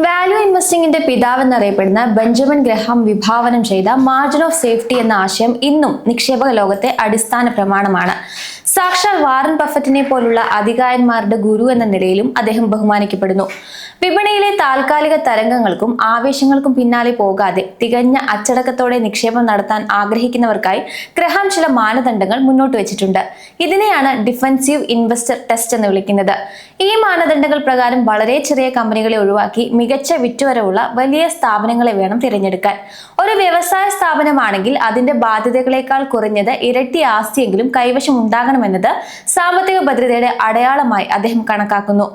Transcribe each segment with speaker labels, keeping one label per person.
Speaker 1: Value ഇൻവെസ്റ്റിംഗിന്റെ പിതാവെന്നറിയപ്പെടുന്ന Benjamin Graham വിഭാവനം ചെയ്ത margin of safety എന്ന ആശയം ഇന്നും നിക്ഷേപക ലോകത്തെ അടിസ്ഥാന പ്രമാണമാണ്. സാക്ഷാൽ വാറൻ ബഫറ്റിനെ പോലുള്ള അധികായന്മാരുടെ ഗുരു എന്ന നിലയിലും അദ്ദേഹം ബഹുമാനിക്കപ്പെടുന്നു. വിപണിയിലെ താൽക്കാലിക തരംഗങ്ങൾക്കും ആവേശങ്ങൾക്കും പിന്നാലെ പോകാതെ തികഞ്ഞ അച്ചടക്കത്തോടെ നിക്ഷേപം നടത്താൻ ആഗ്രഹിക്കുന്നവർക്കായി ഗ്രഹാം ചില മാനദണ്ഡങ്ങൾ മുന്നോട്ട് വെച്ചിട്ടുണ്ട്. ഇതിനെയാണ് ഡിഫൻസീവ് ഇൻവെസ്റ്റർ ടെസ്റ്റ് എന്ന് വിളിക്കുന്നത്. ഈ മാനദണ്ഡങ്ങൾ പ്രകാരം വളരെ ചെറിയ കമ്പനികളെ ഒഴിവാക്കി മികച്ച വിറ്റുവരവുള്ള വലിയ സ്ഥാപനങ്ങളെ വേണം തിരഞ്ഞെടുക്കാൻ. ഒരു വ്യവസായ സ്ഥാപനമാണെങ്കിൽ അതിന്റെ ബാധ്യതകളെക്കാൾ കുറഞ്ഞത് ഇരട്ടി ആസ്തിയെങ്കിലും കൈവശം ഉണ്ടാകണമെന്നത് സാമ്പത്തിക ഭദ്രതയുടെ അടയാളമായി അദ്ദേഹം കണക്കാക്കുന്നു.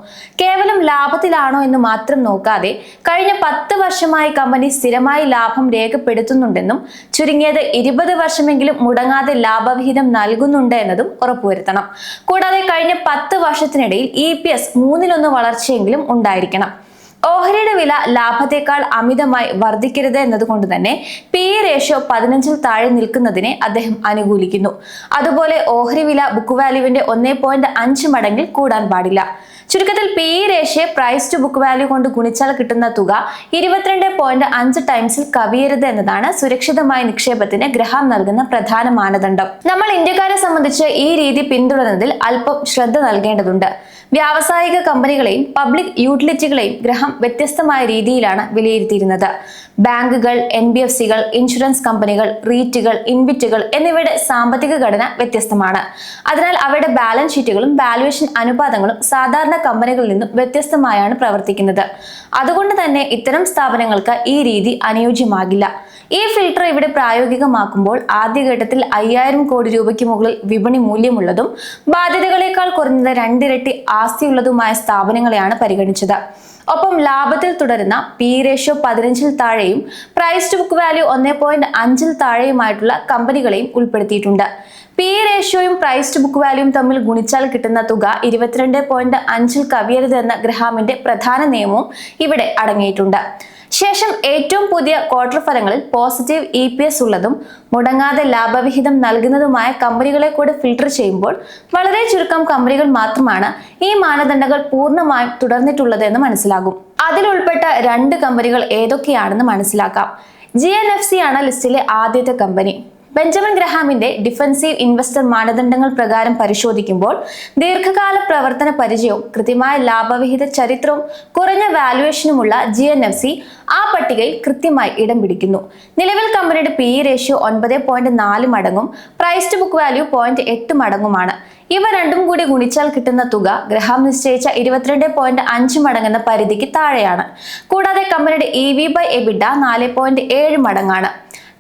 Speaker 1: കേവലം ലാഭത്തിലാണോ എന്ന് മാത്രം നോക്കാതെ കഴിഞ്ഞ 10 വർഷമായി കമ്പനി സ്ഥിരമായി ലാഭം രേഖപ്പെടുത്തുന്നുണ്ടെന്നും ചുരുങ്ങിയത് 20 വർഷമെങ്കിലും മുടങ്ങാതെ ലാഭവിഹിതം നൽകുന്നുണ്ട് എന്നതും ഉറപ്പുവരുത്തണം. കൂടാതെ കഴിഞ്ഞ 10 വർഷത്തിനിടയിൽ EPS 3-1 വളർച്ചയെങ്കിലും ഉണ്ടായിരിക്കണം. ഓഹരിയുടെ വില ലാഭത്തെക്കാൾ അമിതമായി വർദ്ധിക്കരുത് എന്നതുകൊണ്ട് തന്നെ PE റേഷ്യോ 15-ൽ താഴെ നിൽക്കുന്നതിനെ അദ്ദേഹം അനുകൂലിക്കുന്നു. അതുപോലെ ഓഹരി വില ബുക്ക് വാല്യൂവിന്റെ 1.5 മടങ്ങിൽ കൂടാൻ പാടില്ല. ചുരുക്കത്തിൽ PE ratio price to book value കൊണ്ട് ഗുണിച്ചാൽ കിട്ടുന്ന തുക 22.5 ടൈംസിൽ കവിയരുത് എന്നതാണ് സുരക്ഷിതമായ നിക്ഷേപത്തിന് ഗ്രഹാം നൽകുന്ന പ്രധാന മാനദണ്ഡം. നമ്മൾ ഇന്ത്യക്കാരെ സംബന്ധിച്ച് ഈ രീതി പിന്തുടരുന്നതിൽ അല്പം ശ്രദ്ധ നൽകേണ്ടതുണ്ട്. വ്യാവസായിക കമ്പനികളെയും പബ്ലിക് യൂട്ടിലിറ്റികളെയും ഗ്രഹാം വ്യത്യസ്തമായ രീതിയിലാണ് വിലയിരുത്തിയിരുന്നത്. ബാങ്കുകൾ, NBFCകൾ, ഇൻഷുറൻസ് കമ്പനികൾ, റീറ്റുകൾ, ഇൻവിറ്റുകൾ എന്നിവയുടെ സാമ്പത്തിക ഘടന വ്യത്യസ്തമാണ്. അതിനാൽ അവയുടെ ബാലൻസ് ഷീറ്റുകളും വാല്യുവേഷൻ അനുപാതങ്ങളും സാധാരണ കമ്പനികളിൽ നിന്നും വ്യത്യസ്തമായാണ് പ്രവർത്തിക്കുന്നത്. അതുകൊണ്ട് തന്നെ ഇത്തരം സ്ഥാപനങ്ങൾക്ക് ഈ രീതി അനുയോജ്യമാകില്ല. ഈ ഫിൽട്ടർ ഇവിടെ പ്രായോഗികമാക്കുമ്പോൾ ആദ്യഘട്ടത്തിൽ 5000 കോടി രൂപയ്ക്ക് മുകളിൽ വിപണി മൂല്യമുള്ളതും ബാധ്യതകളെക്കാൾ കുറഞ്ഞത് 2 ഇരട്ടി ആസ്തിയുള്ളതുമായ സ്ഥാപനങ്ങളെയാണ് പരിഗണിച്ചത്. ഒപ്പം ലാഭത്തിൽ തുടരുന്ന PE റേഷ്യോ 15-ൽ താഴെയും പ്രൈസ് ടു ബുക്ക് വാല്യൂ 1.5-ൽ താഴെയുമായിട്ടുള്ള കമ്പനികളെയും ഉൾപ്പെടുത്തിയിട്ടുണ്ട്. PE റേഷ്യോയും പ്രൈസ് ടു ബുക്ക് വാല്യൂയും തമ്മിൽ ഗുണിച്ചാൽ കിട്ടുന്ന തുക 22.5-ൽ കവിയരുത് എന്ന ഗ്രഹാമിന്റെ പ്രധാന നിയമവും ഇവിടെ അടങ്ങിയിട്ടുണ്ട്. ശേഷം ഏറ്റവും പുതിയ ക്വാർട്ടർ ഫലങ്ങളിൽ പോസിറ്റീവ് EPS ഉള്ളതും മുടങ്ങാതെ ലാഭവിഹിതം നൽകുന്നതുമായ കമ്പനികളെ കൂടി ഫിൽട്ടർ ചെയ്യുമ്പോൾ വളരെ ചുരുക്കം കമ്പനികൾ മാത്രമാണ് ഈ മാനദണ്ഡങ്ങൾ പൂർണ്ണമായും തുടർന്നിട്ടുള്ളത് എന്ന് മനസ്സിലാകും. അതിലുൾപ്പെട്ട 2 കമ്പനികൾ ഏതൊക്കെയാണെന്ന് മനസ്സിലാക്കാം. GNFC ആണ് ലിസ്റ്റിലെ ആദ്യത്തെ കമ്പനി. ബെഞ്ചമിൻ ഗ്രഹാമിന്റെ ഡിഫൻസീവ് ഇൻവെസ്റ്റർ മാനദണ്ഡങ്ങൾ പ്രകാരം പരിശോധിക്കുമ്പോൾ ദീർഘകാല പ്രവർത്തന പരിചയവും കൃത്യമായ ലാഭവിഹിത ചരിത്രവും കുറഞ്ഞ വാല്യുവേഷനുമുള്ള GNFC ആ പട്ടികയിൽ കൃത്യമായി ഇടം പിടിക്കുന്നു. നിലവിൽ കമ്പനിയുടെ PE റേഷ്യോ 9.4 മടങ്ങും പ്രൈസ് ടു ബുക്ക് വാല്യൂ 0.8 മടങ്ങുമാണ്. ഇവ രണ്ടും കൂടി ഗുണിച്ചാൽ കിട്ടുന്ന തുക ഗ്രഹാം നിശ്ചയിച്ച 22.5 മടങ്ങെന്ന പരിധിക്ക് താഴെയാണ്. കൂടാതെ കമ്പനിയുടെ EV/EBITDA 4.7 മടങ്ങാണ്.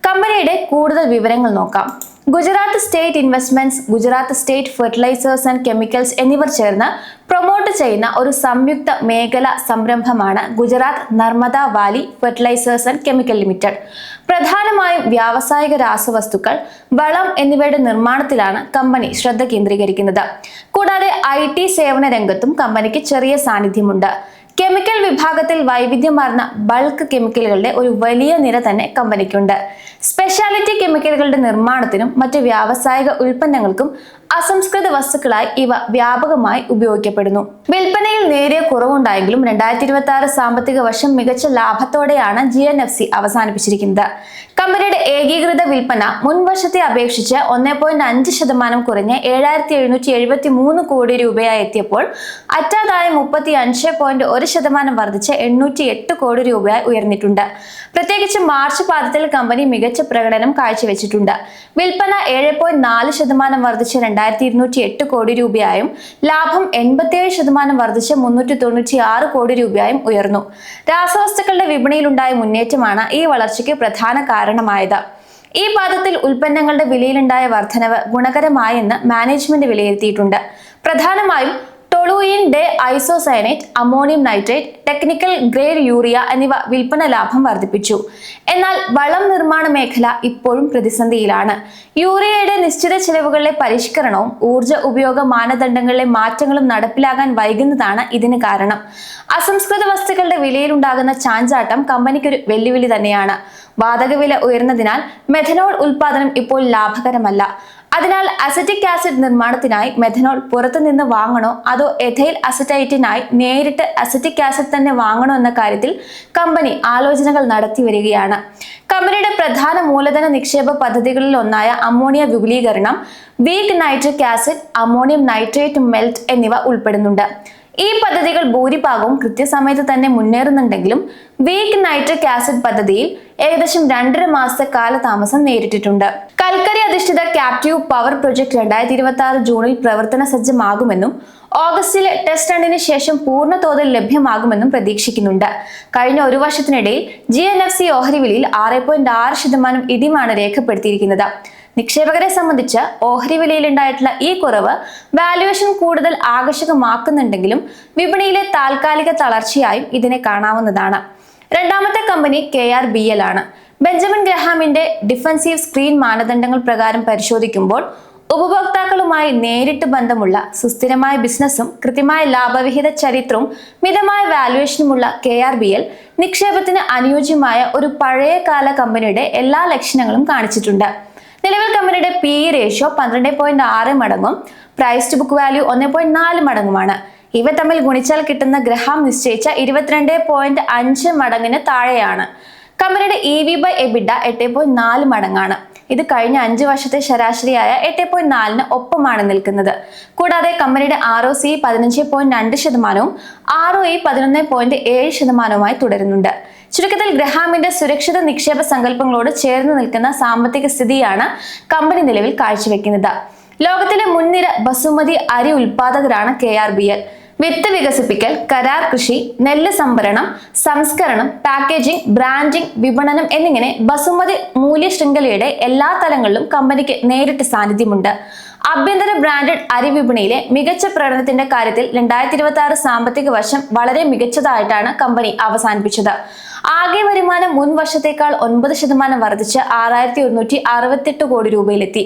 Speaker 1: കമ്പനിയുടെ കൂടുതൽ വിവരങ്ങൾ നോക്കാം. Gujarat state investments, Gujarat state fertilizers and chemicals എന്നിവർ ചേർന്ന് പ്രൊമോട്ട് ചെയ്യുന്ന ഒരു സംയുക്ത മേഖല സംരംഭമാണ് Gujarat Narmada valley fertilizers and chemical limited. പ്രധാനമായും വ്യാവസായിക രാസവസ്തുക്കൾ, വളം എന്നിവയുടെ നിർമ്മാണത്തിലാണ് കമ്പനി ശ്രദ്ധ കേന്ദ്രീകരിക്കുന്നത്. കൂടാതെ IT സേവന രംഗത്തും കമ്പനിക്ക് ചെറിയ സാന്നിധ്യമുണ്ട്. കെമിക്കൽ വിഭാഗത്തിൽ വൈവിധ്യമാർന്ന ബൾക്ക് കെമിക്കലുകളുടെ ഒരു വലിയ നിര തന്നെ കമ്പനിക്കുണ്ട്. സ്പെഷ്യാലിറ്റി കെമിക്കലുകളുടെ നിർമ്മാണത്തിനും മറ്റ് വ്യാവസായിക ഉൽപ്പന്നങ്ങൾക്കും അസംസ്കൃത വസ്തുക്കളായി ഇവ വ്യാപകമായി ഉപയോഗിക്കപ്പെടുന്നു. വിൽപ്പനയിൽ നേരിയ കുറവുണ്ടായെങ്കിലും 2026 സാമ്പത്തിക വർഷം മികച്ച ലാഭത്തോടെയാണ് GNFC അവസാനിപ്പിച്ചിരിക്കുന്നത്. കമ്പനിയുടെ ഏകീകൃത വിൽപ്പന മുൻ വർഷത്തെ അപേക്ഷിച്ച് 1.5% കുറഞ്ഞ് 7773 കോടി രൂപയായി എത്തിയപ്പോൾ അറ്റാദായം 35.1% വർദ്ധിച്ച് 808 കോടി രൂപയായി ഉയർന്നിട്ടുണ്ട്. പ്രത്യേകിച്ച് മാർച്ച് പാദത്തിൽ കമ്പനി മികച്ച പ്രകടനം കാഴ്ചവെച്ചിട്ടുണ്ട്. വിൽപ്പന 7.4% വർദ്ധിച്ച് 2208 കോടി രൂപയായും ലാഭം 87% വർദ്ധിച്ച് 396 കോടി രൂപയായും ഉയർന്നു. രാസവസ്തുക്കളുടെ വിപണിയിലുണ്ടായ മുന്നേറ്റമാണ് ഈ വളർച്ചയ്ക്ക് പ്രധാന കാരണമായത്. ഈ പാദത്തിൽ ഉൽപ്പന്നങ്ങളുടെ വിലയിലുണ്ടായ വർധനവ് ഗുണകരമായെന്ന് മാനേജ്മെന്റ് വിലയിരുത്തിയിട്ടുണ്ട്. പ്രധാനമായും toluene di isocyanate, ammonium nitrate, technical grade urea എന്നിവ വിൽപ്പന ലാഭം വർദ്ധിപ്പിച്ചു. എന്നാൽ വളം നിർമ്മാണ മേഖല ഇപ്പോഴും പ്രതിസന്ധിയിലാണ്. യൂറിയയുടെ നിശ്ചിത ചെലവുകളിലെ പരിഷ്കരണവും ഊർജ്ജ ഉപയോഗ മാനദണ്ഡങ്ങളിലെ മാറ്റങ്ങളും നടപ്പിലാകാൻ വൈകുന്നതാണ് ഇതിന് കാരണം. അസംസ്കൃത വസ്തുക്കളുടെ വിലയിലുണ്ടാകുന്ന ചാഞ്ചാട്ടം കമ്പനിക്കൊരു വെല്ലുവിളി തന്നെയാണ്. വാതക വില ഉയർന്നതിനാൽ മെഥനോൾ ഉൽപാദനം ഇപ്പോൾ ലാഭകരമല്ല. അതിനാൽ അസറ്റിക് ആസിഡ് നിർമ്മാണത്തിനായി മെഥനോൾ പുറത്തുനിന്ന് വാങ്ങണോ അതോ എഥൈൽ അസറ്റൈറ്റിനായി നേരിട്ട് അസറ്റിക് ആസിഡ് തന്നെ വാങ്ങണോ എന്ന കാര്യത്തിൽ കമ്പനി ആലോചനകൾ നടത്തി വരികയാണ്. കമ്പനിയുടെ പ്രധാന മൂലധന നിക്ഷേപ പദ്ധതികളിൽ ഒന്നായ അമോണിയ വിപുലീകരണം, weak nitric acid, ammonium nitrate melt എന്നിവ ഉൾപ്പെടുന്നുണ്ട്. ഈ പദ്ധതികൾ ഭൂരിഭാഗവും കൃത്യസമയത്ത് തന്നെ മുന്നേറുന്നുണ്ടെങ്കിലും വീക്ക് നൈട്രിക് ആസിഡ് പദ്ധതിയിൽ ഏകദേശം 2.5 മാസത്തെ കാലതാമസം നേരിട്ടിട്ടുണ്ട്. കൽക്കരി അധിഷ്ഠിത ക്യാപ്റ്റീവ് പവർ പ്രൊജക്ട് 2026 ജൂണിൽ പ്രവർത്തന സജ്ജമാകുമെന്നും ഓഗസ്റ്റിലെ ടെസ്റ്റ് റണ്ണിന് ശേഷം പൂർണ്ണ തോതിൽ ലഭ്യമാകുമെന്നും പ്രതീക്ഷിക്കുന്നുണ്ട്. കഴിഞ്ഞ ഒരു വർഷത്തിനിടയിൽ GNFC ഓഹരി വിലയിൽ 6.6% ഇടിവാണ് രേഖപ്പെടുത്തിയിരിക്കുന്നത്. നിക്ഷേപകരെ സംബന്ധിച്ച് ഓഹരി വിലയിൽ ഉണ്ടായിട്ടുള്ള ഈ കുറവ് വാല്യുവേഷൻ കൂടുതൽ ആകർഷകമാക്കുന്നുണ്ടെങ്കിലും വിപണിയിലെ താൽക്കാലിക തളർച്ചയായും ഇതിനെ കാണാവുന്നതാണ്. രണ്ടാമത്തെ കമ്പനി KRBL ആണ്. ബെഞ്ചമിൻ ഗ്രഹാമിന്റെ ഡിഫൻസീവ് സ്ക്രീൻ മാനദണ്ഡങ്ങൾ പ്രകാരം പരിശോധിക്കുമ്പോൾ ഉപഭോക്താക്കളുമായി നേരിട്ട് ബന്ധമുള്ള സുസ്ഥിരമായ ബിസിനസ്സും കൃത്യമായ ലാഭവിഹിത ചരിത്രവും മിതമായ വാല്യുവേഷനുമുള്ള KRBL നിക്ഷേപത്തിന് അനുയോജ്യമായ ഒരു പഴയകാല കമ്പനിയുടെ എല്ലാ ലക്ഷണങ്ങളും കാണിച്ചിട്ടുണ്ട്. നിലവിൽ കമ്പനിയുടെ PE റേഷ്യോ 12.6 മടങ്ങും പ്രൈസ് ടു ബുക്ക് വാല്യൂ 1.4 മടങ്ങുമാണ്. ഇവ തമ്മിൽ ഗുണിച്ചാൽ കിട്ടുന്ന ഗ്രഹാം നിശ്ചയിച്ച 22.5 മടങ്ങിന് താഴെയാണ്. കമ്പനിയുടെ EV/EBITDA 8.4 മടങ്ങാണ്. ഇത് കഴിഞ്ഞ 5 വർഷത്തെ ശരാശരിയായ 8.4 ഒപ്പമാണ് നിൽക്കുന്നത്. കൂടാതെ കമ്പനിയുടെ ROCE 15.2%, ROE 11.7% തുടരുന്നുണ്ട്. ചുരുക്കത്തിൽ ഗ്രഹാമിന്റെ സുരക്ഷിത നിക്ഷേപ സങ്കല്പങ്ങളോട് ചേർന്ന് നിൽക്കുന്ന സാമ്പത്തിക സ്ഥിതിയാണ് കമ്പനി നിലവിൽ കാഴ്ചവെക്കുന്നത്. ലോകത്തിലെ മുൻനിര ബസുമതി അരി ഉൽപാദകരാണ് KRBL. വിത്ത് വികസിപ്പിക്കൽ, കരാർ കൃഷി, നെല്ല് സംഭരണം, സംസ്കരണം, പാക്കേജിംഗ്, ബ്രാൻഡിംഗ്, വിപണനം എന്നിങ്ങനെ ബസുമതി മൂല്യ ശൃംഖലയുടെ എല്ലാ തലങ്ങളിലും കമ്പനിക്ക് നേരിട്ട് സാന്നിധ്യമുണ്ട്. ആഭ്യന്തര ബ്രാൻഡഡ് അരി വിപണിയിലെ മികച്ച പ്രകടനത്തിന്റെ കാര്യത്തിൽ 2026 സാമ്പത്തിക വർഷം വളരെ മികച്ചതായിട്ടാണ് കമ്പനി അവസാനിപ്പിച്ചത്. ആകെ വരുമാനം മുൻ വർഷത്തേക്കാൾ 9% വർദ്ധിച്ച് 6168 കോടി രൂപയിലെത്തി.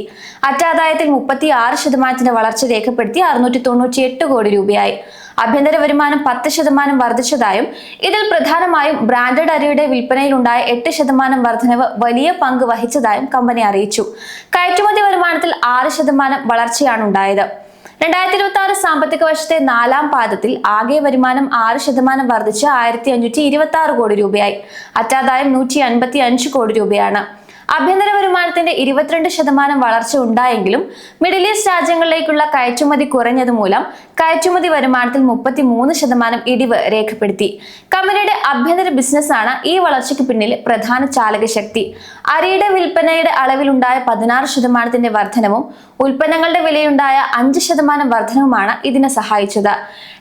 Speaker 1: അറ്റാദായത്തിൽ 36% വളർച്ച രേഖപ്പെടുത്തി 698 കോടി രൂപയായി. ആഭ്യന്തര വരുമാനം 10% വർദ്ധിച്ചതായും ഇതിൽ പ്രധാനമായും ബ്രാൻഡഡ് അരിയുടെ വിൽപ്പനയിലുണ്ടായ 8% വർധനവ് വലിയ പങ്ക് വഹിച്ചതായും കമ്പനി അറിയിച്ചു. കയറ്റുമതി വരുമാനത്തിൽ 6% വളർച്ചയാണ് ഉണ്ടായത്. 2026 സാമ്പത്തിക വർഷത്തെ 4ാം പാദത്തിൽ ആകെ വരുമാനം 6% വർദ്ധിച്ച് 1526 കോടി രൂപയായി. അറ്റാദായം 155 കോടി രൂപയാണ്. ആഭ്യന്തര വരുമാനത്തിന്റെ 22% വളർച്ച ഉണ്ടായെങ്കിലും മിഡിൽ ഈസ്റ്റ് രാജ്യങ്ങളിലേക്കുള്ള കയറ്റുമതി കുറഞ്ഞതുമൂലം കയറ്റുമതി വരുമാനത്തിൽ 33% ഇടിവ് രേഖപ്പെടുത്തി. കമ്പനിയുടെ ആഭ്യന്തര ബിസിനസ്സാണ് ഈ വളർച്ചയ്ക്ക് പിന്നിൽ പ്രധാന ചാലകശക്തി. അരിയുടെ വിൽപ്പനയുടെ അളവിലുണ്ടായ 16% വർധനവും ഉൽപ്പന്നങ്ങളുടെ വിലയുണ്ടായ 5% വർധനവുമാണ് ഇതിനെ സഹായിച്ചത്.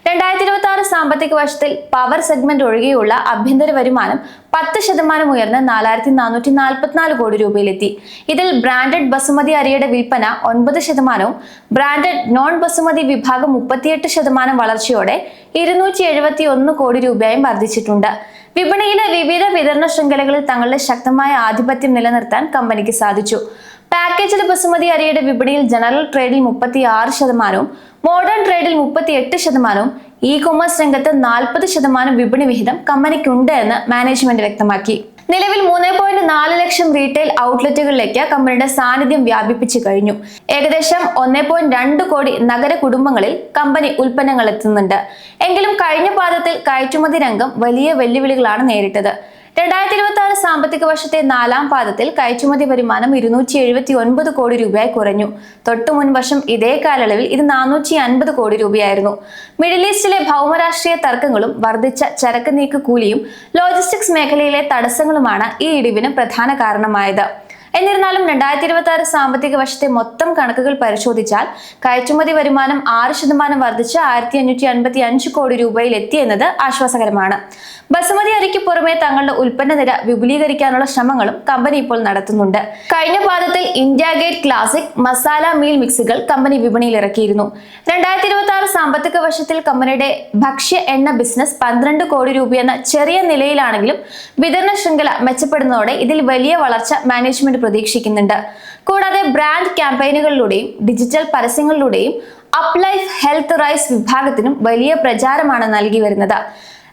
Speaker 1: 2026 സാമ്പത്തിക വർഷത്തിൽ പവർ സെഗ്മെന്റ് ഒഴികെയുള്ള ആഭ്യന്തര വരുമാനം 10% ഉയർന്ന് 4444 കോടി രൂപയിലെത്തി. ഇതിൽ ബ്രാൻഡഡ് ബസുമതി അരിയുടെ വിൽപ്പന 9%, ബ്രാൻഡഡ് നോൺ ബസുമതി വിഭാഗം 38% വളർച്ചയോടെ 271 കോടി രൂപയായും വർദ്ധിച്ചിട്ടുണ്ട്. വിപണിയിലെ വിവിധ വിതരണ ശൃംഖലകളിൽ തങ്ങളുടെ ശക്തമായ ആധിപത്യം നിലനിർത്താൻ കമ്പനിക്ക് സാധിച്ചു. പാക്കേജ്ഡ് ബസുമതി അരിയുടെ വിപണിയിൽ ജനറൽ ട്രേഡിൽ 36%, മോഡേൺ ട്രേഡിൽ 38%, ഇ-കൊമേഴ്സ് രംഗത്ത് 40% വിപണി വിഹിതം കമ്പനിക്കുണ്ട് എന്ന് മാനേജ്മെന്റ് വ്യക്തമാക്കി. നിലവിൽ 3.4 ലക്ഷം റീറ്റെയിൽ ഔട്ട്ലെറ്റുകളിലേക്ക് കമ്പനിയുടെ സാന്നിധ്യം വ്യാപിപ്പിച്ചു കഴിഞ്ഞു. ഏകദേശം 1.2 കോടി നഗര കുടുംബങ്ങളിൽ കമ്പനി ഉൽപ്പന്നങ്ങൾ എത്തുന്നുണ്ട്. എങ്കിലും കഴിഞ്ഞ പാദത്തിൽ കയറ്റുമതി രംഗം വലിയ വെല്ലുവിളികളാണ് നേരിട്ടത്. 2026 സാമ്പത്തിക വർഷത്തെ 4ാം പാദത്തിൽ കയറ്റുമതി വരുമാനം 279 കോടി രൂപയായി കുറഞ്ഞു. തൊട്ടു മുൻ വർഷം ഇതേ കാലയളവിൽ ഇത് 450 കോടി രൂപയായിരുന്നു. മിഡിൽ ഈസ്റ്റിലെ ഭൗമരാഷ്ട്രീയ തർക്കങ്ങളും വർദ്ധിച്ച ചരക്ക് നീക്ക കൂലിയും ലോജിസ്റ്റിക്സ് മേഖലയിലെ തടസ്സങ്ങളുമാണ് ഈ ഇടിവിന് പ്രധാന കാരണമായത്. എന്നിരുന്നാലും 2026 സാമ്പത്തിക വർഷത്തെ മൊത്തം കണക്കുകൾ പരിശോധിച്ചാൽ കയറ്റുമതി വരുമാനം 6% വർദ്ധിച്ച് 1555 കോടി രൂപയിൽ എത്തിയെന്നത് ആശ്വാസകരമാണ്. ബസുമതി അരിക്ക് പുറമെ തങ്ങളുടെ ഉൽപ്പന്ന നിര വിപുലീകരിക്കാനുള്ള ശ്രമങ്ങളും കമ്പനി ഇപ്പോൾ നടത്തുന്നുണ്ട്. കഴിഞ്ഞ പാദത്തിൽ India gate classic masala meal മിക്സുകൾ കമ്പനി വിപണിയിൽ ഇറക്കിയിരുന്നു. 2026 സാമ്പത്തിക വർഷത്തിൽ കമ്പനിയുടെ ഭക്ഷ്യ എണ്ണ ബിസിനസ് 12 കോടി രൂപയെന്ന ചെറിയ നിലയിലാണെങ്കിലും വിതരണ ശൃംഖല മെച്ചപ്പെടുന്നതോടെ ഇതിൽ വലിയ വളർച്ച മാനേജ്മെന്റ് പ്രതീക്ഷിക്കുന്നുണ്ട്. കൂടാതെ ബ്രാൻഡ് ക്യാമ്പയിനുകളിലൂടെയും ഡിജിറ്റൽ പരസ്യങ്ങളിലൂടെയും അപ്പ് ലൈഫ് ഹെൽത്ത് റൈസ് വിഭാഗത്തിനും വലിയ പ്രചാരമാണ് നൽകി വരുന്നത്.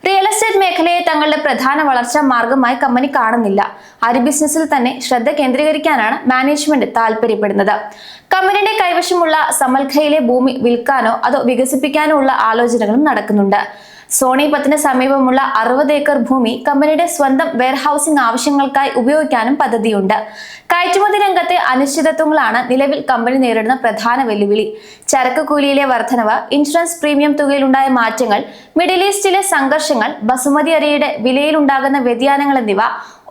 Speaker 1: റിയൽ എസ്റ്റേറ്റ് മേഖലയെ തങ്ങളുടെ പ്രധാന വളർച്ചാ മാർഗമായി കമ്പനി കാണുന്നില്ല. അരി ബിസിനസ്സിൽ തന്നെ ശ്രദ്ധ കേന്ദ്രീകരിക്കാനാണ് മാനേജ്മെന്റ് താല്പര്യപ്പെടുന്നത്. കമ്പനിയുടെ കൈവശമുള്ള സമൽഖയിലെ ഭൂമി വിൽക്കാനോ അതോ വികസിപ്പിക്കാനോ ഉള്ള ആലോചനകളും നടക്കുന്നുണ്ട്. സോണിപത്തിന് സമീപമുള്ള 60 ഏക്കർ ഭൂമി കമ്പനിയുടെ സ്വന്തം വെയർഹൌസിംഗ് ആവശ്യങ്ങൾക്കായി ഉപയോഗിക്കാനും പദ്ധതിയുണ്ട്. കയറ്റുമതി രംഗത്തെ അനിശ്ചിതത്വങ്ങളാണ് നിലവിൽ കമ്പനി നേരിടുന്ന പ്രധാന വെല്ലുവിളി. ചരക്ക് കൂലിയിലെ വർധനവ്, ഇൻഷുറൻസ് പ്രീമിയം തുകയിലുണ്ടായ മാറ്റങ്ങൾ, മിഡിൽ ഈസ്റ്റിലെ സംഘർഷങ്ങൾ, ബസുമതി അരിയുടെ വിലയിലുണ്ടാകുന്ന വ്യതിയാനങ്ങൾ എന്നിവ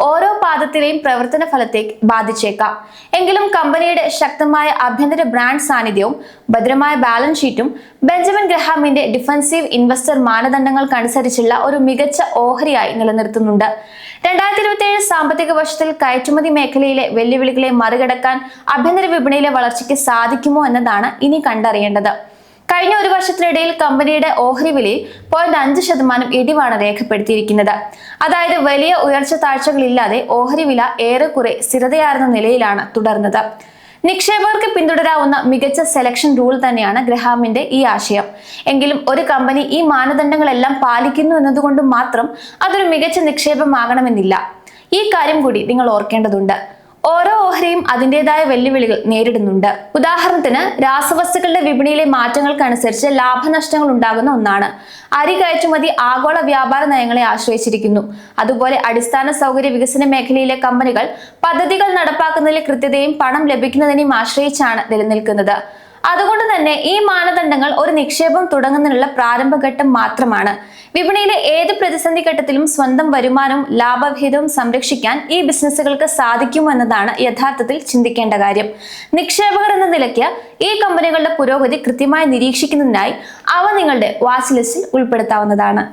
Speaker 1: ഓരോ പാദത്തിലെയും പ്രവർത്തന ഫലത്തെ ബാധിച്ചേക്കാം. എങ്കിലും കമ്പനിയുടെ ശക്തമായ ആഭ്യന്തര ബ്രാൻഡ് സാന്നിധ്യവും ഭദ്രമായ ബാലൻസ് ഷീറ്റും ബെഞ്ചമിൻ ഗ്രഹാമിന്റെ ഡിഫൻസീവ് ഇൻവെസ്റ്റർ മാനദണ്ഡങ്ങൾക്കനുസരിച്ചുള്ള ഒരു മികച്ച ഓഹരിയായി നിലനിർത്തുന്നുണ്ട്. 2027 സാമ്പത്തിക വർഷത്തിൽ കയറ്റുമതി മേഖലയിലെ വെല്ലുവിളികളെ മറികടക്കാൻ ആഭ്യന്തര വിപണിയിലെ വളർച്ചയ്ക്ക് സാധിക്കുമോ എന്നതാണ് ഇനി കണ്ടറിയേണ്ടത്. കഴിഞ്ഞ ഒരു വർഷത്തിനിടയിൽ കമ്പനിയുടെ ഓഹരി വിലയിൽ 0.5% ഇടിവാണ് രേഖപ്പെടുത്തിയിരിക്കുന്നത്. അതായത് വലിയ ഉയർച്ച താഴ്ചകളില്ലാതെ ഓഹരി വില ഏറെക്കുറെ സ്ഥിരതയാർന്ന നിലയിലാണ് തുടർന്നത്. നിക്ഷേപകർക്ക് പിന്തുടരാവുന്ന മികച്ച സെലക്ഷൻ റൂൾ തന്നെയാണ് ഗ്രഹാമിന്റെ ഈ ആശയം. എങ്കിലും ഒരു കമ്പനി ഈ മാനദണ്ഡങ്ങളെല്ലാം പാലിക്കുന്നു എന്നതുകൊണ്ട് മാത്രം അതൊരു മികച്ച നിക്ഷേപമാകണമെന്നില്ല. ഈ കാര്യം കൂടി നിങ്ങൾ ഓർക്കേണ്ടതുണ്ട്. ഓരോ ഓഹരിയും അതിൻ്റെതായ വെല്ലുവിളികൾ നേരിടുന്നുണ്ട്. ഉദാഹരണത്തിന്, രാസവസ്തുക്കളുടെ വിപണിയിലെ മാറ്റങ്ങൾക്കനുസരിച്ച് ലാഭനഷ്ടങ്ങൾ ഉണ്ടാകുന്ന ഒന്നാണ്. അരി കയറ്റുമതി ആഗോള വ്യാപാര നയങ്ങളെ ആശ്രയിച്ചിരിക്കുന്നു. അതുപോലെ അടിസ്ഥാന സൗകര്യ വികസന മേഖലയിലെ കമ്പനികൾ പദ്ധതികൾ നടപ്പാക്കുന്നതിലെ കൃത്യതയും പണം ലഭിക്കുന്നതിനെയും ആശ്രയിച്ചാണ് നിലനിൽക്കുന്നത്. അതുകൊണ്ട് തന്നെ ഈ മാനദണ്ഡങ്ങൾ ഒരു നിക്ഷേപം തുടങ്ങുന്നതിനുള്ള പ്രാരംഭഘട്ടം മാത്രമാണ്. വിപണിയിലെ ഏത് പ്രതിസന്ധി ഘട്ടത്തിലും സ്വന്തം വരുമാനവും ലാഭവിഹിതവും സംരക്ഷിക്കാൻ ഈ ബിസിനസ്സുകൾക്ക് സാധിക്കുമോ എന്നതാണ് യഥാർത്ഥത്തിൽ ചിന്തിക്കേണ്ട കാര്യം. നിക്ഷേപകർ എന്ന നിലയ്ക്ക് ഈ കമ്പനികളുടെ പുരോഗതി കൃത്യമായി നിരീക്ഷിക്കുന്നതിനായി അവ നിങ്ങളുടെ വാച്ച് ലിസ്റ്റിൽ ഉൾപ്പെടുത്താവുന്നതാണ്.